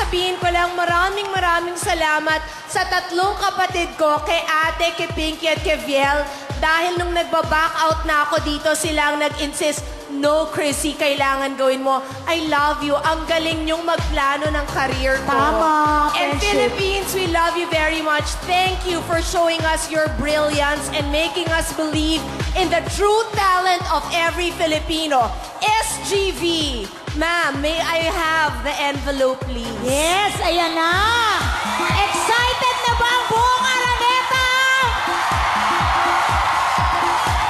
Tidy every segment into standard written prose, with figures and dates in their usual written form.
sasabihin ko lang maraming salamat sa tatlong kapatid ko, kay ate, kay Pinky at kay Viel. Dahil nung nagba-back out na ako dito, silang nag-insist, no, Chrissy, kailangan gawin mo. I love you. Ang galing niyong magplano ng career ko. Tama, And friendship. Philippines, we love you very much. Thank you for showing us your brilliance and making us believe in the true talent of every Filipino. SGV, ma'am, may I have the envelope, please? Yes, ayan na! Excited na ba ang buong Araneta?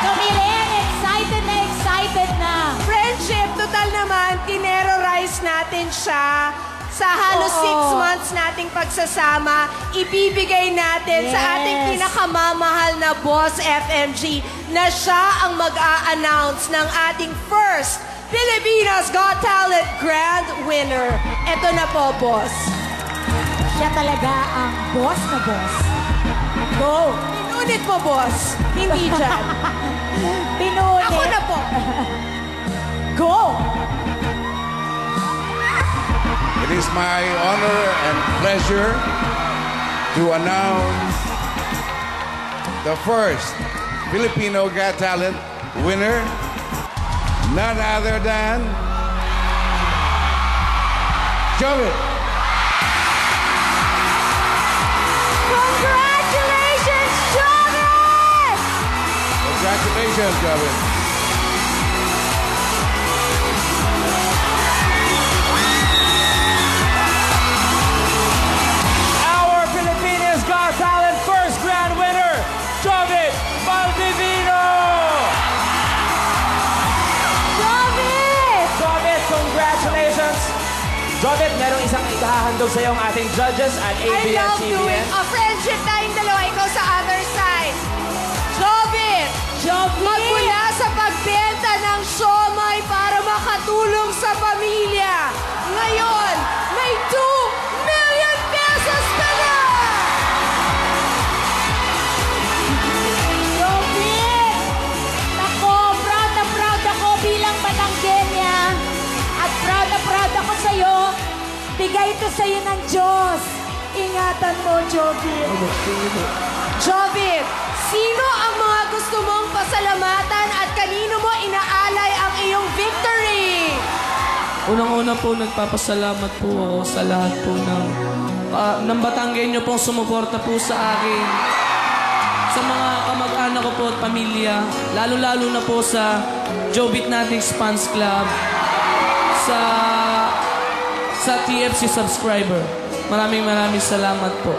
Tumirin, excited na! Friendship, total naman, tinerorize natin siya. Sa halos Oo. 6 months nating pagsasama, ibibigay natin sa ating Yes. pinakamamahal na boss, FMG, na siya ang mag-a-announce ng ating first Filipinas Got Talent Grand Winner. Ito na po, boss. Siya talaga ang boss na boss. Go! Pinunit mo, boss. Hindi dyan. Pinunit. Ako na po. Go! It is my honor and pleasure to announce the first Filipino Got Talent winner, none other than Jovet. Congratulations, Jovet! Congratulations, Jovet. Our Filipinas Got Talent first grand winner, Jovet Valdivino! Jovet! Jovet, congratulations! Jovet, merong isang ikahahandog sa iyo ang ating judges at I love doing ABS-CBN. a friendship tayong dalawa. Ikaw sa other side. Jovit! Jovet! Magmula sa pagbenta ng siomay para makatulong sa pamilya. Ngayon, may 2 million pesos ka na! Jovet! Ako, proud na proud ako bilang Batanggenya. At proud ako sa'yo. Bigay ito sa'yo ng Diyos. Ingatan mo, Jovet. Jovit, sino ang mga gusto mong pasalamatan at kanino mo inaalay ang iyong victory? Unang-una po, nagpapasalamat po ako sa lahat po ng Batanggenyo pong sumuporta po sa akin. Sa mga kamag-anak ko po at pamilya, lalo-lalo na po sa Jovit Natics Fans Club, sa TFC subscriber. Maraming salamat po.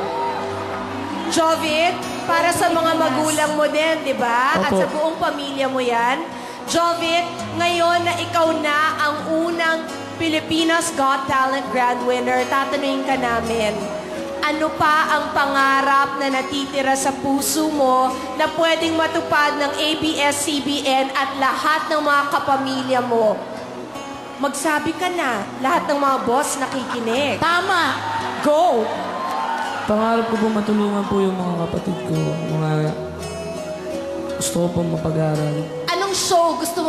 Jovit, para sa mga magulang mo din, di ba? At Opo. sa buong pamilya mo yan. Jovit, ngayon na ikaw na ang unang Filipinas Got Talent Grand Winner, tatanungin ka namin, ano pa ang pangarap na natitira sa puso mo na pwedeng matupad ng ABS-CBN at lahat ng mga kapamilya mo? Magsabi ka na, lahat ng mga boss nakikinig. Tama. Go! Pangarap ko po matulungan po yung mga kapatid ko, mga gusto ko po mapag-aral. Anong show gusto mo